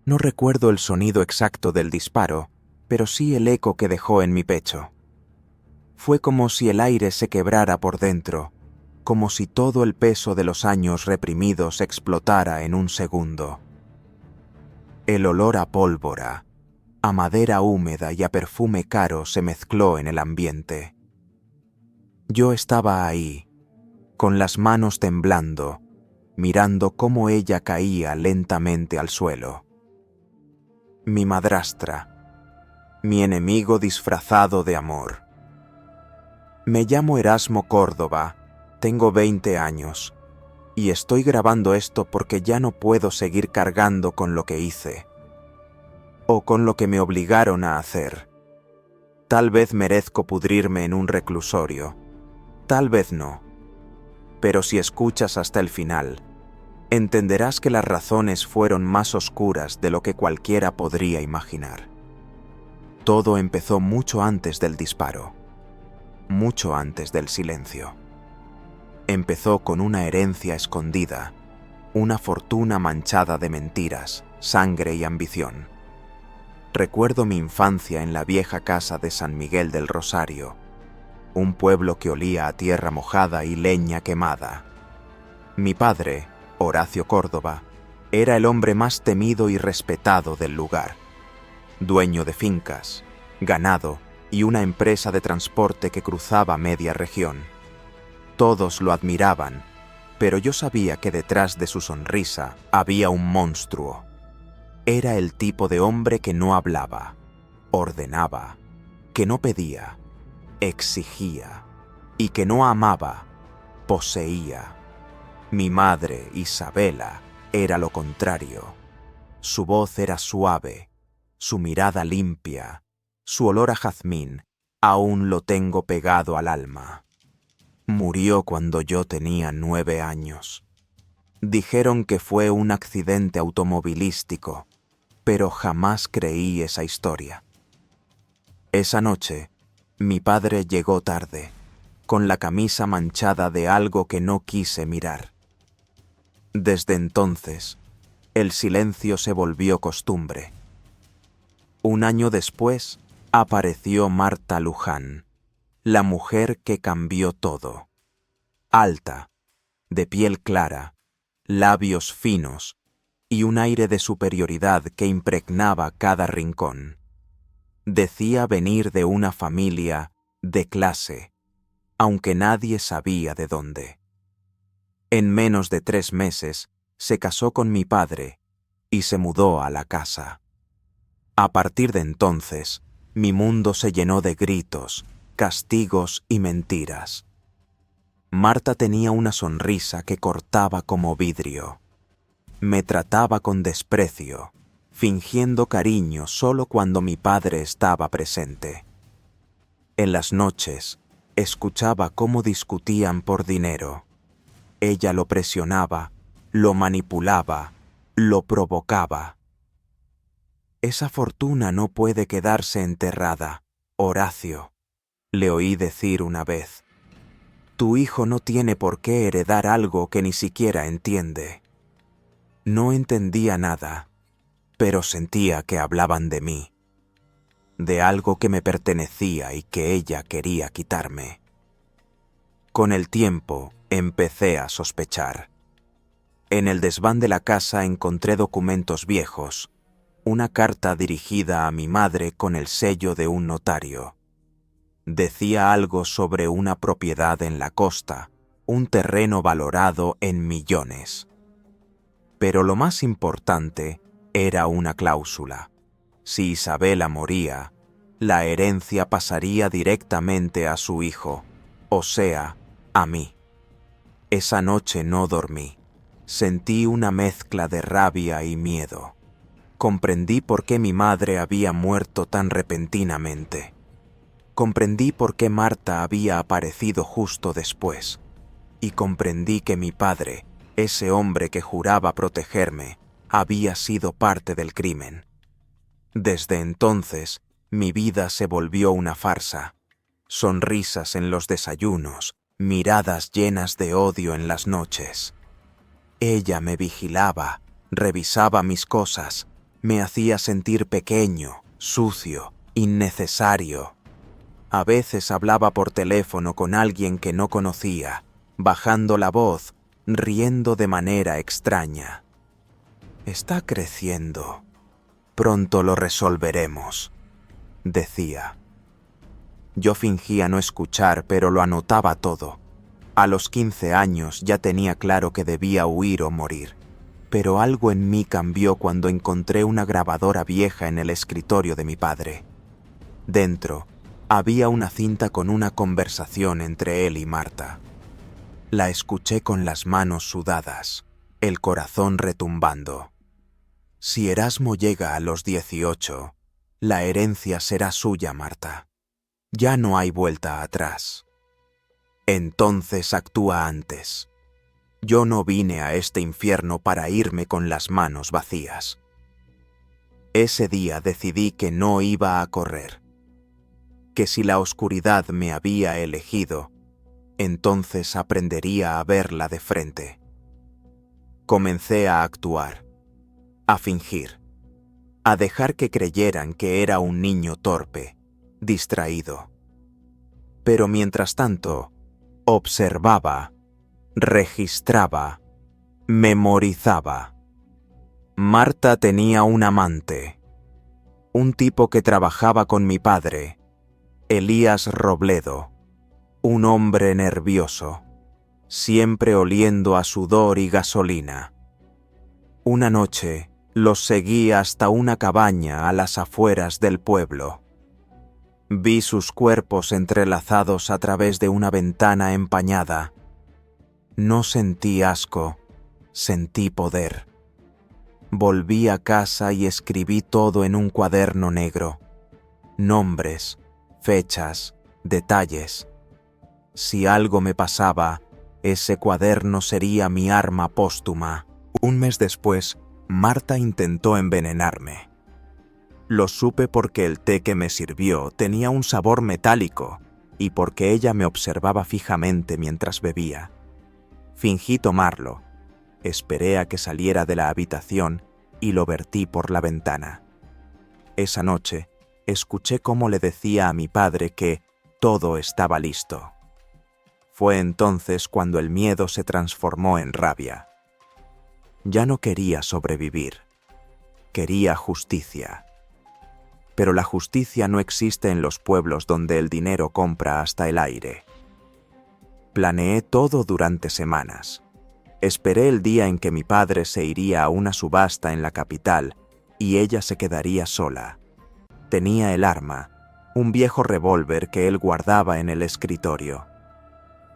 No recuerdo el sonido exacto del disparo, pero sí el eco que dejó en mi pecho. Fue como si el aire se quebrara por dentro, como si todo el peso de los años reprimidos explotara en un segundo. El olor a pólvora, a madera húmeda y a perfume caro se mezcló en el ambiente. Yo estaba ahí, con las manos temblando, mirando cómo ella caía lentamente al suelo. Mi madrastra, mi enemigo disfrazado de amor. Me llamo Erasmo Córdoba, tengo 20 años, y estoy grabando esto porque ya no puedo seguir cargando con lo que hice, o con lo que me obligaron a hacer. Tal vez merezco pudrirme en un reclusorio, tal vez no, pero si escuchas hasta el final, entenderás que las razones fueron más oscuras de lo que cualquiera podría imaginar. Todo empezó mucho antes del disparo, mucho antes del silencio. Empezó con una herencia escondida, una fortuna manchada de mentiras, sangre y ambición. Recuerdo mi infancia en la vieja casa de San Miguel del Rosario, un pueblo que olía a tierra mojada y leña quemada. Mi padre, Horacio Córdoba, era el hombre más temido y respetado del lugar, dueño de fincas, ganado y una empresa de transporte que cruzaba media región. Todos lo admiraban, pero yo sabía que detrás de su sonrisa había un monstruo. Era el tipo de hombre que no hablaba, ordenaba, que no pedía, exigía, y que no amaba, poseía. Mi madre, Isabela, era lo contrario. Su voz era suave, su mirada limpia, su olor a jazmín, aún lo tengo pegado al alma. Murió cuando yo tenía 9 años. Dijeron que fue un accidente automovilístico, pero jamás creí esa historia. Esa noche, mi padre llegó tarde, con la camisa manchada de algo que no quise mirar. Desde entonces, el silencio se volvió costumbre. Un año después, apareció Marta Luján, la mujer que cambió todo. Alta, de piel clara, labios finos y un aire de superioridad que impregnaba cada rincón. Decía venir de una familia de clase, aunque nadie sabía de dónde. En menos de 3 meses se casó con mi padre y se mudó a la casa. A partir de entonces, mi mundo se llenó de gritos, castigos y mentiras. Marta tenía una sonrisa que cortaba como vidrio. Me trataba con desprecio, fingiendo cariño solo cuando mi padre estaba presente. En las noches, escuchaba cómo discutían por dinero. Ella lo presionaba, lo manipulaba, lo provocaba. Esa fortuna no puede quedarse enterrada, Horacio, le oí decir una vez. Tu hijo no tiene por qué heredar algo que ni siquiera entiende. No entendía nada, pero sentía que hablaban de mí, de algo que me pertenecía y que ella quería quitarme. Con el tiempo, empecé a sospechar. En el desván de la casa encontré documentos viejos, una carta dirigida a mi madre con el sello de un notario. Decía algo sobre una propiedad en la costa, un terreno valorado en millones. Pero lo más importante era una cláusula. Si Isabela moría, la herencia pasaría directamente a su hijo, o sea, a mí. Esa noche no dormí. Sentí una mezcla de rabia y miedo. Comprendí por qué mi madre había muerto tan repentinamente. Comprendí por qué Marta había aparecido justo después. Y comprendí que mi padre, ese hombre que juraba protegerme, había sido parte del crimen. Desde entonces, mi vida se volvió una farsa. Sonrisas en los desayunos, miradas llenas de odio en las noches. Ella me vigilaba, revisaba mis cosas, Me hacía sentir pequeño, sucio, innecesario. A veces hablaba por teléfono con alguien que no conocía, bajando la voz, riendo de manera extraña. Está creciendo. Pronto lo resolveremos, decía. Yo fingía no escuchar, pero lo anotaba todo. A los 15 años ya tenía claro que debía huir o morir. Pero algo en mí cambió cuando encontré una grabadora vieja en el escritorio de mi padre. Dentro había una cinta con una conversación entre él y Marta. La escuché con las manos sudadas, el corazón retumbando. Si Erasmo llega a los 18, la herencia será suya, Marta. Ya no hay vuelta atrás. Entonces actúa antes. Yo no vine a este infierno para irme con las manos vacías. Ese día decidí que no iba a correr, que si la oscuridad me había elegido, entonces aprendería a verla de frente. Comencé a actuar, a fingir, a dejar que creyeran que era un niño torpe, distraído. Pero mientras tanto, observaba, registraba, memorizaba. Marta tenía un amante, un tipo que trabajaba con mi padre, Elías Robledo, un hombre nervioso, siempre oliendo a sudor y gasolina. Una noche los seguí hasta una cabaña a las afueras del pueblo. Vi sus cuerpos entrelazados a través de una ventana empañada. No sentí asco, sentí poder. Volví a casa y escribí todo en un cuaderno negro. Nombres, fechas, detalles. Si algo me pasaba, ese cuaderno sería mi arma póstuma. Un mes después, Marta intentó envenenarme. Lo supe porque el té que me sirvió tenía un sabor metálico y porque ella me observaba fijamente mientras bebía. Fingí tomarlo, esperé a que saliera de la habitación y lo vertí por la ventana. Esa noche, escuché cómo le decía a mi padre que todo estaba listo. Fue entonces cuando el miedo se transformó en rabia. Ya no quería sobrevivir, quería justicia. Pero la justicia no existe en los pueblos donde el dinero compra hasta el aire. Planeé todo durante semanas. Esperé el día en que mi padre se iría a una subasta en la capital y ella se quedaría sola. Tenía el arma, un viejo revólver que él guardaba en el escritorio.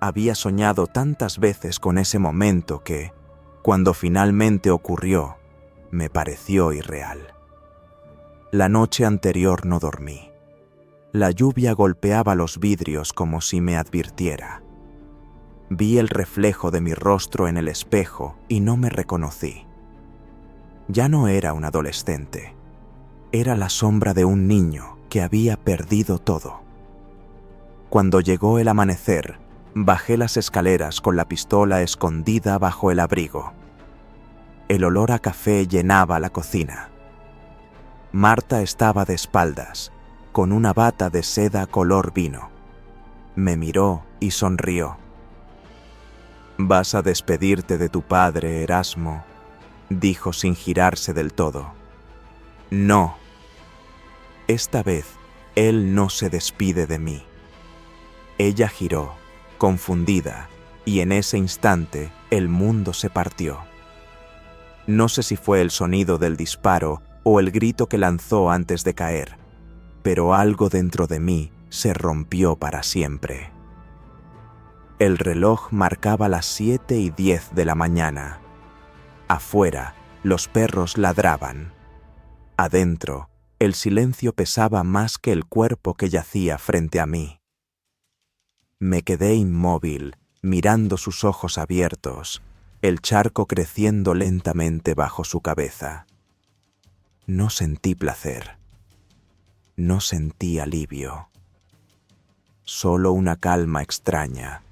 Había soñado tantas veces con ese momento que, cuando finalmente ocurrió, me pareció irreal. La noche anterior no dormí. La lluvia golpeaba los vidrios como si me advirtiera. Vi el reflejo de mi rostro en el espejo y no me reconocí. Ya no era un adolescente. Era la sombra de un niño que había perdido todo. Cuando llegó el amanecer, bajé las escaleras con la pistola escondida bajo el abrigo. El olor a café llenaba la cocina. Marta estaba de espaldas, con una bata de seda color vino. Me miró y sonrió. «Vas a despedirte de tu padre, Erasmo», dijo sin girarse del todo. «No. Esta vez, él no se despide de mí». Ella giró, confundida, y en ese instante el mundo se partió. No sé si fue el sonido del disparo o el grito que lanzó antes de caer, pero algo dentro de mí se rompió para siempre. El reloj marcaba las 7:10 de la mañana. Afuera, los perros ladraban. Adentro, el silencio pesaba más que el cuerpo que yacía frente a mí. Me quedé inmóvil, mirando sus ojos abiertos, el charco creciendo lentamente bajo su cabeza. No sentí placer. No sentí alivio. Solo una calma extraña,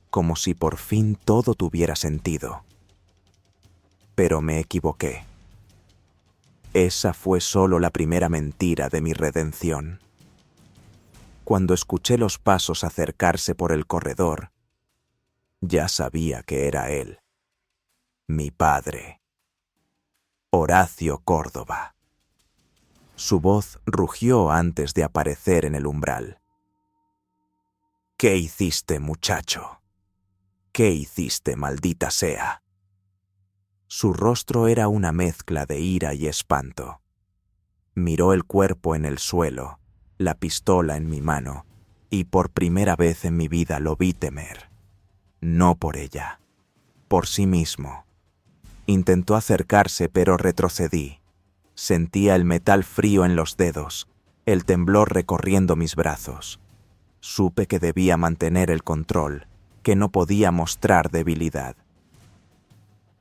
como si por fin todo tuviera sentido. Pero me equivoqué. Esa fue solo la primera mentira de mi redención. Cuando escuché los pasos acercarse por el corredor, ya sabía que era él, mi padre, Horacio Córdoba. Su voz rugió antes de aparecer en el umbral. ¿Qué hiciste, muchacho? ¿Qué hiciste, maldita sea? Su rostro era una mezcla de ira y espanto. Miró el cuerpo en el suelo, la pistola en mi mano, y por primera vez en mi vida lo vi temer. No por ella, por sí mismo. Intentó acercarse, pero retrocedí. Sentía el metal frío en los dedos, el temblor recorriendo mis brazos. Supe que debía mantener el control, que no podía mostrar debilidad.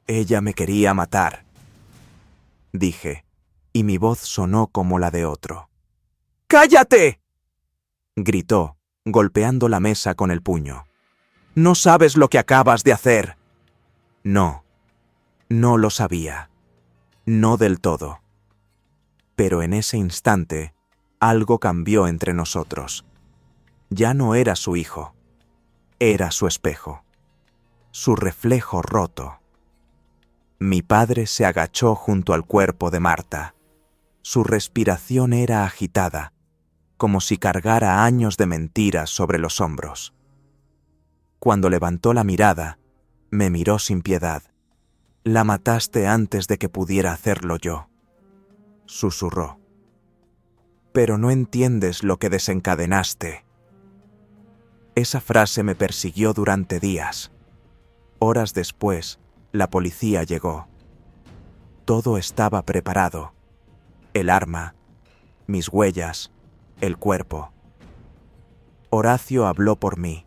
Ella me quería matar, dije, y mi voz sonó como la de otro. ¡Cállate!, gritó, golpeando la mesa con el puño. No sabes lo que acabas de hacer. No, no lo sabía. No del todo. Pero en ese instante, algo cambió entre nosotros. Ya no era su hijo. Era su espejo. Su reflejo roto. Mi padre se agachó junto al cuerpo de Marta. Su respiración era agitada, como si cargara años de mentiras sobre los hombros. Cuando levantó la mirada, me miró sin piedad. La mataste antes de que pudiera hacerlo yo, susurró. Pero no entiendes lo que desencadenaste. Esa frase me persiguió durante días. Horas después, la policía llegó. Todo estaba preparado. El arma, mis huellas, el cuerpo. Horacio habló por mí,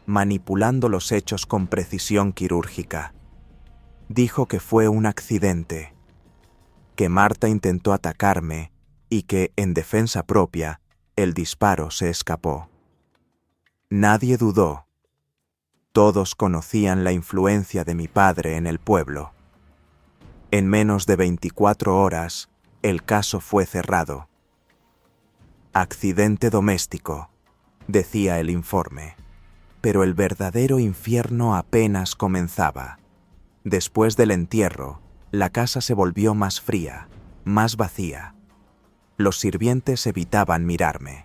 manipulando los hechos con precisión quirúrgica. Dijo que fue un accidente, que Marta intentó atacarme y que, en defensa propia, el disparo se escapó. Nadie dudó. Todos conocían la influencia de mi padre en el pueblo. En menos de 24 horas, el caso fue cerrado. Accidente doméstico, decía el informe, pero el verdadero infierno apenas comenzaba. Después del entierro, la casa se volvió más fría, más vacía. Los sirvientes evitaban mirarme.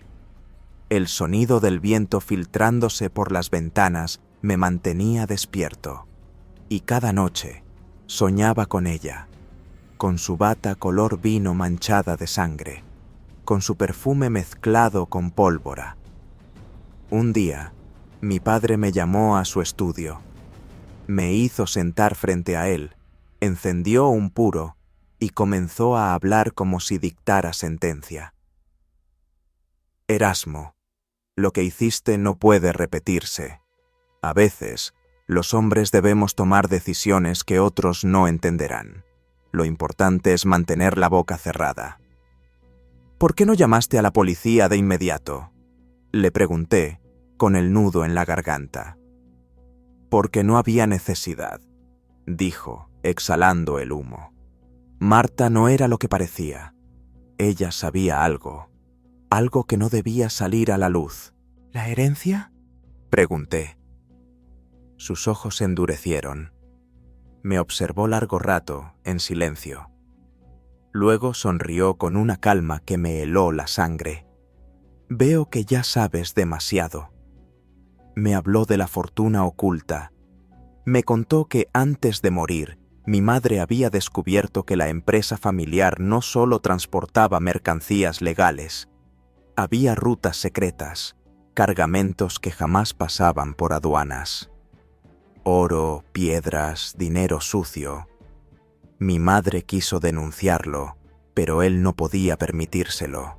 El sonido del viento filtrándose por las ventanas me mantenía despierto, y cada noche soñaba con ella, con su bata color vino manchada de sangre, con su perfume mezclado con pólvora. Un día, mi padre me llamó a su estudio. Me hizo sentar frente a él, encendió un puro y comenzó a hablar como si dictara sentencia. Erasmo, lo que hiciste no puede repetirse. A veces, los hombres debemos tomar decisiones que otros no entenderán. Lo importante es mantener la boca cerrada. ¿Por qué no llamaste a la policía de inmediato?, le pregunté, con el nudo en la garganta. Porque no había necesidad, dijo, exhalando el humo. Marta no era lo que parecía. Ella sabía algo, algo que no debía salir a la luz. ¿La herencia?, pregunté. Sus ojos se endurecieron. Me observó largo rato, en silencio. Luego sonrió con una calma que me heló la sangre. Veo que ya sabes demasiado. Me habló de la fortuna oculta. Me contó que antes de morir, mi madre había descubierto que la empresa familiar no solo transportaba mercancías legales. Había rutas secretas, cargamentos que jamás pasaban por aduanas. Oro, piedras, dinero sucio. Mi madre quiso denunciarlo, pero él no podía permitírselo.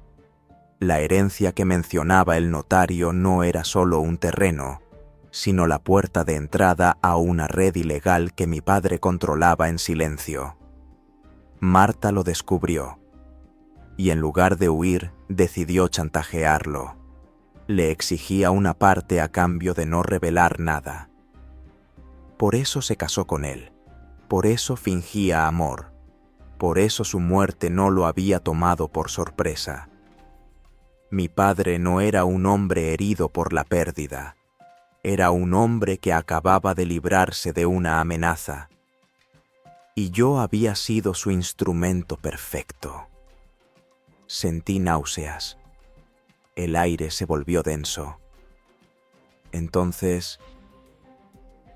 La herencia que mencionaba el notario no era solo un terreno, sino la puerta de entrada a una red ilegal que mi padre controlaba en silencio. Marta lo descubrió, y en lugar de huir, decidió chantajearlo. Le exigía una parte a cambio de no revelar nada. Por eso se casó con él, por eso fingía amor. Por eso su muerte no lo había tomado por sorpresa. Mi padre no era un hombre herido por la pérdida. Era un hombre que acababa de librarse de una amenaza. Y yo había sido su instrumento perfecto. Sentí náuseas. El aire se volvió denso. Entonces,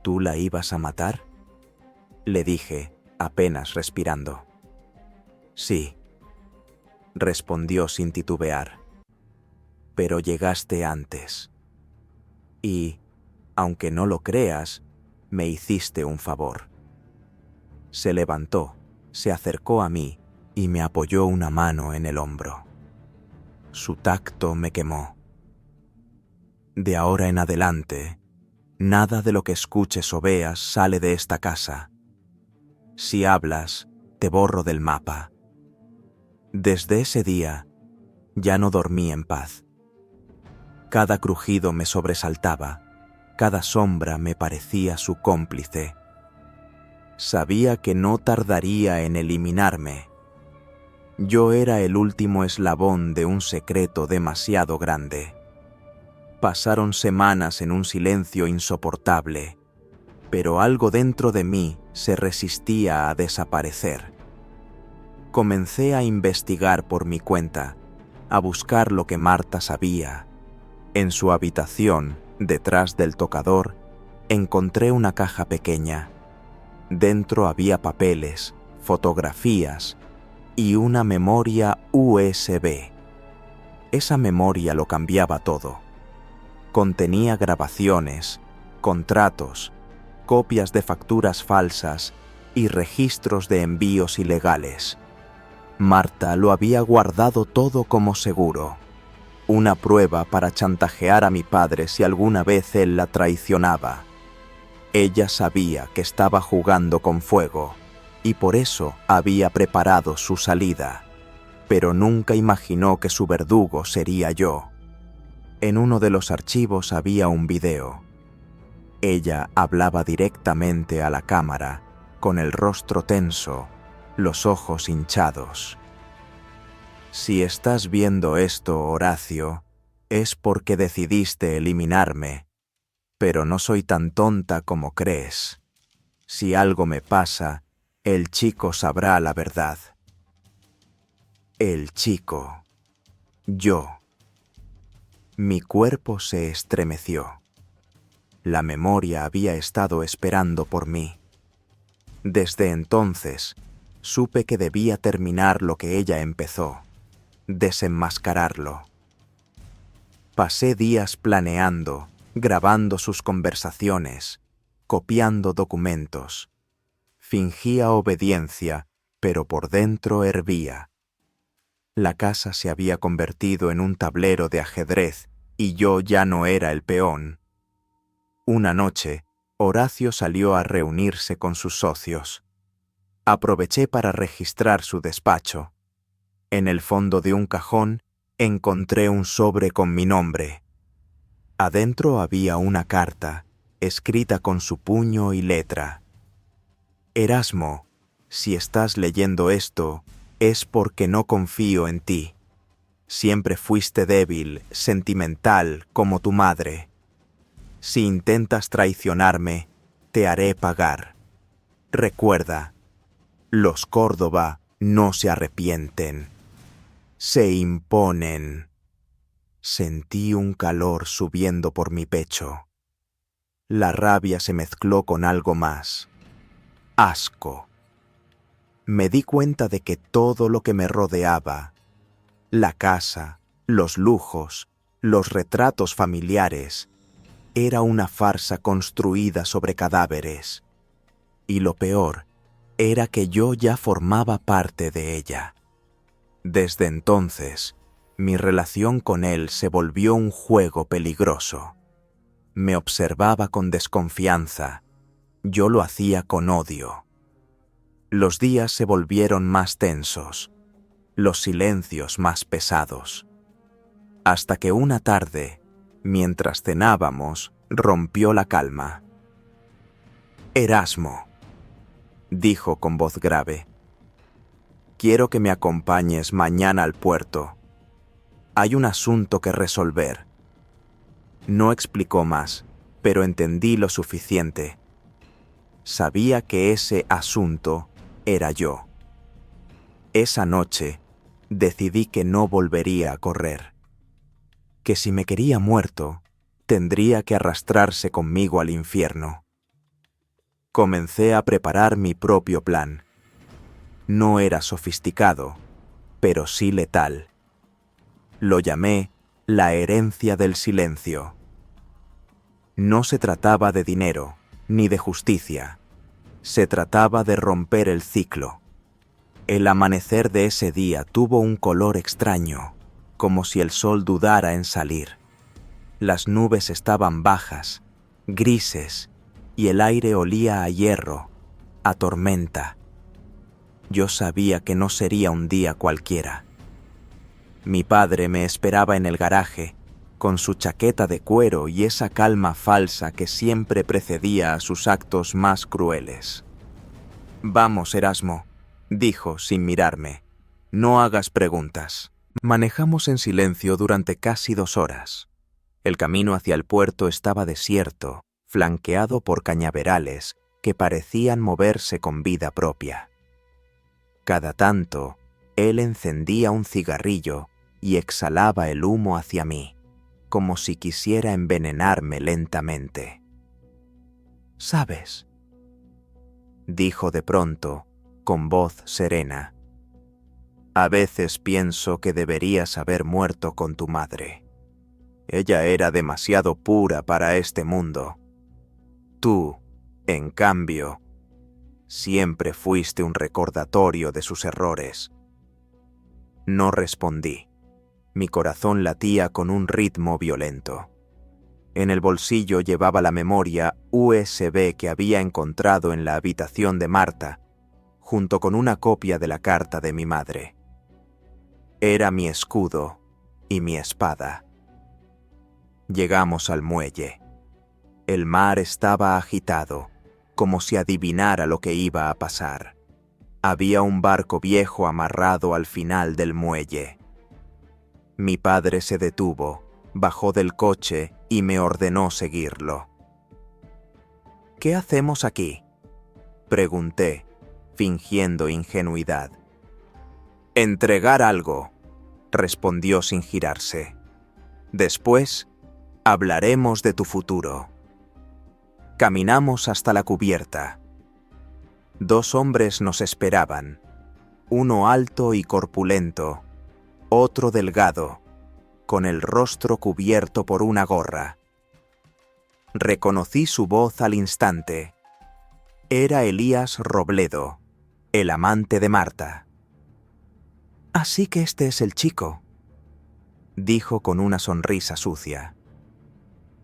¿tú la ibas a matar? Le dije, apenas respirando. Sí, respondió sin titubear. Pero llegaste antes. Y, aunque no lo creas, me hiciste un favor. Se levantó, se acercó a mí y me apoyó una mano en el hombro. Su tacto me quemó. De ahora en adelante, nada de lo que escuches o veas sale de esta casa. Si hablas, te borro del mapa. Desde ese día, ya no dormí en paz. Cada crujido me sobresaltaba, cada sombra me parecía su cómplice. Sabía que no tardaría en eliminarme. Yo era el último eslabón de un secreto demasiado grande. Pasaron semanas en un silencio insoportable, pero algo dentro de mí se resistía a desaparecer. Comencé a investigar por mi cuenta, a buscar lo que Marta sabía. En su habitación, detrás del tocador, encontré una caja pequeña. Dentro había papeles, fotografías y una memoria USB. Esa memoria lo cambiaba todo. Contenía grabaciones, contratos, copias de facturas falsas y registros de envíos ilegales. Marta lo había guardado todo como seguro. Una prueba para chantajear a mi padre si alguna vez él la traicionaba. Ella sabía que estaba jugando con fuego y por eso había preparado su salida, pero nunca imaginó que su verdugo sería yo. En uno de los archivos había un video. Ella hablaba directamente a la cámara, con el rostro tenso, los ojos hinchados. Si estás viendo esto, Horacio, es porque decidiste eliminarme, pero no soy tan tonta como crees. Si algo me pasa, el chico sabrá la verdad. El chico. Yo. Mi cuerpo se estremeció. La memoria había estado esperando por mí. Desde entonces, supe que debía terminar lo que ella empezó, desenmascararlo. Pasé días planeando, grabando sus conversaciones, copiando documentos. Fingía obediencia, pero por dentro hervía. La casa se había convertido en un tablero de ajedrez y yo ya no era el peón. Una noche, Horacio salió a reunirse con sus socios. Aproveché para registrar su despacho. En el fondo de un cajón encontré un sobre con mi nombre. Adentro había una carta, escrita con su puño y letra. Erasmo, si estás leyendo esto, es porque no confío en ti. Siempre fuiste débil, sentimental, como tu madre. Si intentas traicionarme, te haré pagar. Recuerda, los Córdoba no se arrepienten. Se imponen. Sentí un calor subiendo por mi pecho. La rabia se mezcló con algo más. Asco. Me di cuenta de que todo lo que me rodeaba, la casa, los lujos, los retratos familiares, era una farsa construida sobre cadáveres. Y lo peor era que yo ya formaba parte de ella. Desde entonces, mi relación con él se volvió un juego peligroso. Me observaba con desconfianza. Yo lo hacía con odio. Los días se volvieron más tensos, los silencios más pesados. Hasta que una tarde, mientras cenábamos, rompió la calma. «Erasmo», dijo con voz grave, Quiero que me acompañes mañana al puerto. Hay un asunto que resolver. No explicó más, pero entendí lo suficiente. Sabía que ese asunto era yo. Esa noche decidí que no volvería a correr. Que si me quería muerto, tendría que arrastrarse conmigo al infierno. Comencé a preparar mi propio plan. No era sofisticado, pero sí letal. Lo llamé la herencia del silencio. No se trataba de dinero, ni de justicia. Se trataba de romper el ciclo. El amanecer de ese día tuvo un color extraño, como si el sol dudara en salir. Las nubes estaban bajas, grises, y el aire olía a hierro, a tormenta. Yo sabía que no sería un día cualquiera. Mi padre me esperaba en el garaje, con su chaqueta de cuero y esa calma falsa que siempre precedía a sus actos más crueles. «Vamos, Erasmo», dijo sin mirarme. «No hagas preguntas». Manejamos en silencio durante casi 2 horas. El camino hacia el puerto estaba desierto, flanqueado por cañaverales que parecían moverse con vida propia. Cada tanto, él encendía un cigarrillo y exhalaba el humo hacia mí, como si quisiera envenenarme lentamente. «¿Sabes?», dijo de pronto, con voz serena. «A veces pienso que deberías haber muerto con tu madre. Ella era demasiado pura para este mundo. Tú, en cambio, siempre fuiste un recordatorio de sus errores». No respondí. Mi corazón latía con un ritmo violento. En el bolsillo llevaba la memoria USB que había encontrado en la habitación de Marta, junto con una copia de la carta de mi madre. Era mi escudo y mi espada. Llegamos al muelle. El mar estaba agitado, como si adivinara lo que iba a pasar. Había un barco viejo amarrado al final del muelle. Mi padre se detuvo, bajó del coche y me ordenó seguirlo. «¿Qué hacemos aquí?», pregunté, fingiendo ingenuidad. «Entregar algo», respondió sin girarse. «Después, hablaremos de tu futuro». Caminamos hasta la cubierta. 2 hombres nos esperaban, uno alto y corpulento, otro delgado, con el rostro cubierto por una gorra. Reconocí su voz al instante. Era Elías Robledo, el amante de Marta. «Así que este es el chico», dijo con una sonrisa sucia.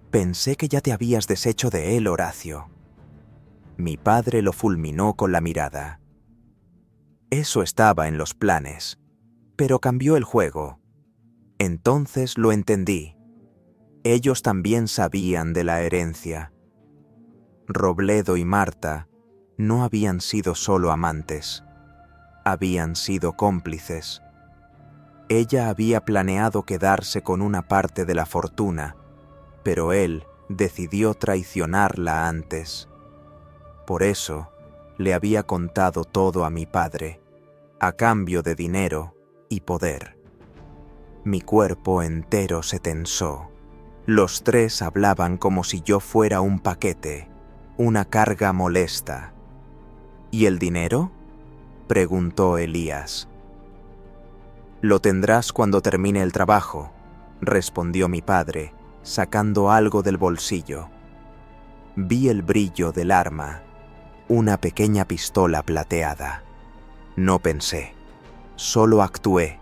«Pensé que ya te habías deshecho de él, Horacio». Mi padre lo fulminó con la mirada. Eso estaba en los planes, pero cambió el juego. Entonces lo entendí. Ellos también sabían de la herencia. Robledo y Marta no habían sido solo amantes, habían sido cómplices. Ella había planeado quedarse con una parte de la fortuna, pero él decidió traicionarla antes. Por eso, le había contado todo a mi padre, a cambio de dinero y poder. Mi cuerpo entero se tensó. Los 3 hablaban como si yo fuera un paquete, una carga molesta. «¿Y el dinero?», preguntó Elías. «Lo tendrás cuando termine el trabajo», respondió mi padre, sacando algo del bolsillo. Vi el brillo del arma, una pequeña pistola plateada. No pensé, solo actué.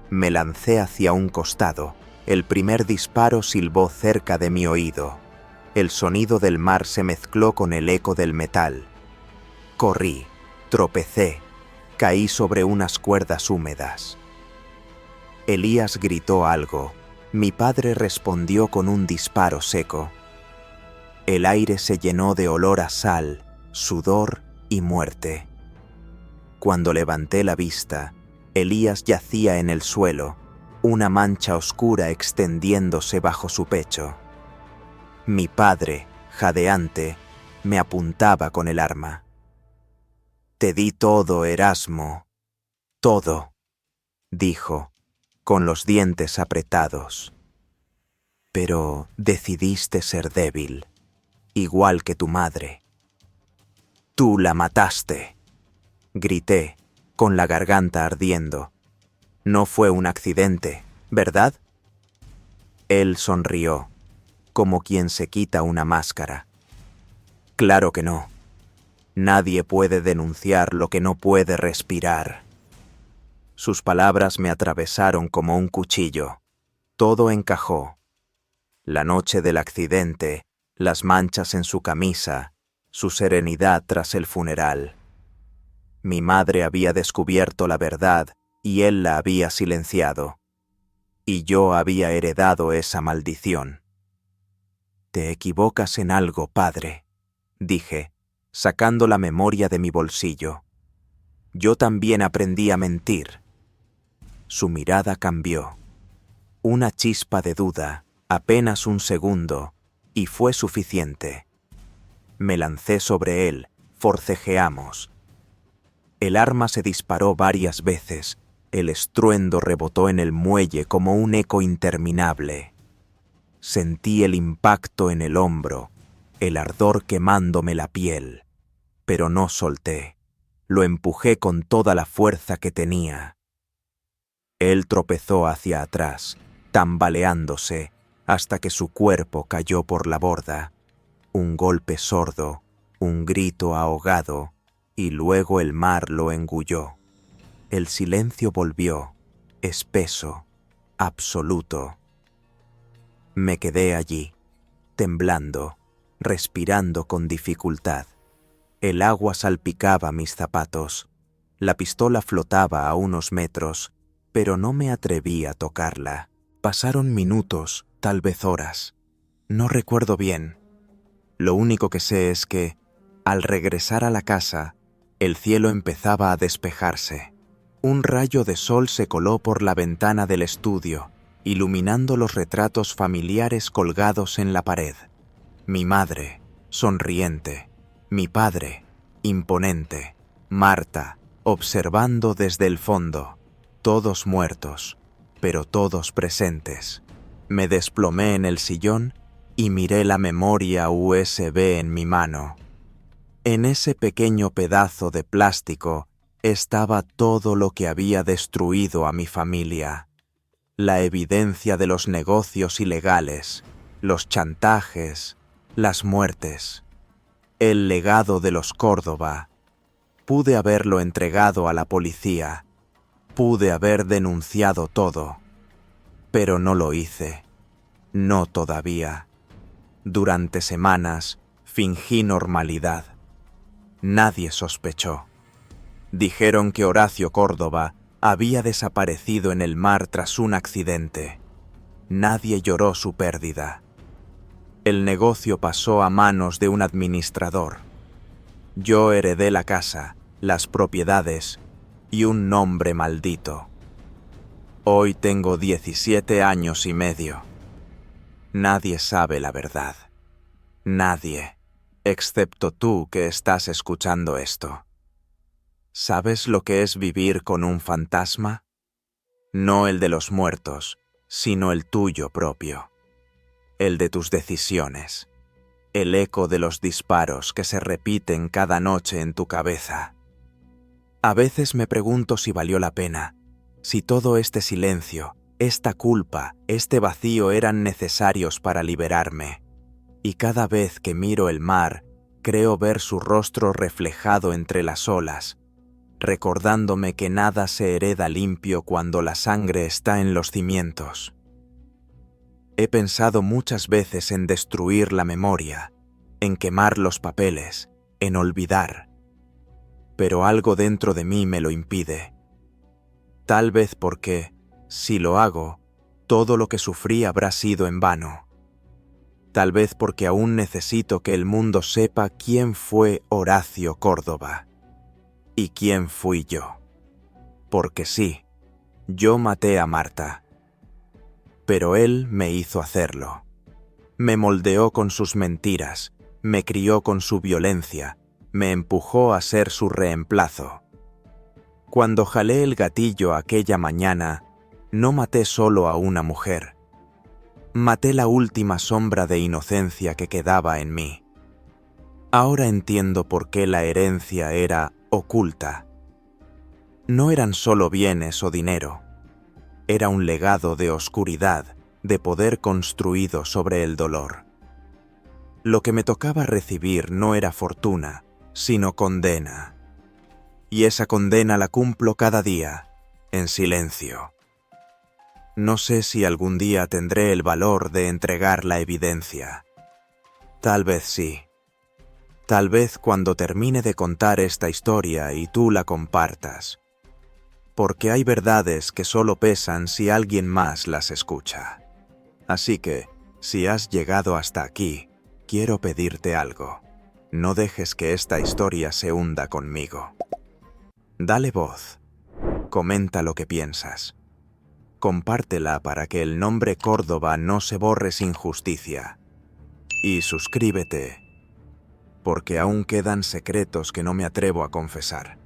Me lancé hacia un costado. El primer disparo silbó cerca de mi oído. El sonido del mar se mezcló con el eco del metal. Corrí, tropecé, caí sobre unas cuerdas húmedas. Elías gritó algo. Mi padre respondió con un disparo seco. El aire se llenó de olor a sal, sudor y muerte. Cuando levanté la vista, Elías yacía en el suelo, una mancha oscura extendiéndose bajo su pecho. Mi padre, jadeante, me apuntaba con el arma. «Te di todo, Erasmo, todo», dijo, con los dientes apretados. «Pero decidiste ser débil, igual que tu madre». «Tú la mataste», grité, con la garganta ardiendo. «No fue un accidente, ¿verdad?» Él sonrió, como quien se quita una máscara. «Claro que no. Nadie puede denunciar lo que no puede respirar». Sus palabras me atravesaron como un cuchillo. Todo encajó. La noche del accidente, las manchas en su camisa, su serenidad tras el funeral. Mi madre había descubierto la verdad y él la había silenciado. Y yo había heredado esa maldición. «Te equivocas en algo, padre», dije, sacando la memoria de mi bolsillo. «Yo también aprendí a mentir». Su mirada cambió. Una chispa de duda, apenas un segundo, y fue suficiente. Me lancé sobre él, forcejeamos. El arma se disparó varias veces, el estruendo rebotó en el muelle como un eco interminable. Sentí el impacto en el hombro, el ardor quemándome la piel, pero no solté. Lo empujé con toda la fuerza que tenía. Él tropezó hacia atrás, tambaleándose, hasta que su cuerpo cayó por la borda. Un golpe sordo, un grito ahogado, y luego el mar lo engulló. El silencio volvió, espeso, absoluto. Me quedé allí, temblando, respirando con dificultad. El agua salpicaba mis zapatos. La pistola flotaba a unos metros, pero no me atreví a tocarla. Pasaron minutos, tal vez horas. No recuerdo bien. Lo único que sé es que, al regresar a la casa, el cielo empezaba a despejarse. Un rayo de sol se coló por la ventana del estudio, iluminando los retratos familiares colgados en la pared. Mi madre, sonriente. Mi padre, imponente. Marta, observando desde el fondo. Todos muertos, pero todos presentes. Me desplomé en el sillón y miré la memoria USB en mi mano. En ese pequeño pedazo de plástico estaba todo lo que había destruido a mi familia. La evidencia de los negocios ilegales, los chantajes, las muertes. El legado de los Córdoba. Pude haberlo entregado a la policía. Pude haber denunciado todo. Pero no lo hice. No todavía. Durante semanas fingí normalidad. Nadie sospechó. Dijeron que Horacio Córdoba había desaparecido en el mar tras un accidente. Nadie lloró su pérdida. El negocio pasó a manos de un administrador. Yo heredé la casa, las propiedades y un nombre maldito. Hoy tengo 17 años y medio. Nadie sabe la verdad. Nadie, excepto tú que estás escuchando esto. ¿Sabes lo que es vivir con un fantasma? No el de los muertos, sino el tuyo propio. El de tus decisiones. El eco de los disparos que se repiten cada noche en tu cabeza. A veces me pregunto si valió la pena, si todo este silencio, esta culpa, este vacío eran necesarios para liberarme. Y cada vez que miro el mar, creo ver su rostro reflejado entre las olas, recordándome que nada se hereda limpio cuando la sangre está en los cimientos. He pensado muchas veces en destruir la memoria, en quemar los papeles, en olvidar. Pero algo dentro de mí me lo impide. Tal vez porque, si lo hago, todo lo que sufrí habrá sido en vano. Tal vez porque aún necesito que el mundo sepa quién fue Horacio Córdoba. ¿Y quién fui yo? Porque sí, yo maté a Marta. Pero él me hizo hacerlo. Me moldeó con sus mentiras, me crió con su violencia, me empujó a ser su reemplazo. Cuando jalé el gatillo aquella mañana, no maté solo a una mujer. Maté la última sombra de inocencia que quedaba en mí. Ahora entiendo por qué la herencia era oculta. No eran solo bienes o dinero. Era un legado de oscuridad, de poder construido sobre el dolor. Lo que me tocaba recibir no era fortuna, sino condena. Y esa condena la cumplo cada día, en silencio. No sé si algún día tendré el valor de entregar la evidencia. Tal vez sí. Tal vez cuando termine de contar esta historia y tú la compartas. Porque hay verdades que solo pesan si alguien más las escucha. Así que, si has llegado hasta aquí, quiero pedirte algo. No dejes que esta historia se hunda conmigo. Dale voz. Comenta lo que piensas. Compártela para que el nombre Córdoba no se borre sin justicia. Y suscríbete, porque aún quedan secretos que no me atrevo a confesar.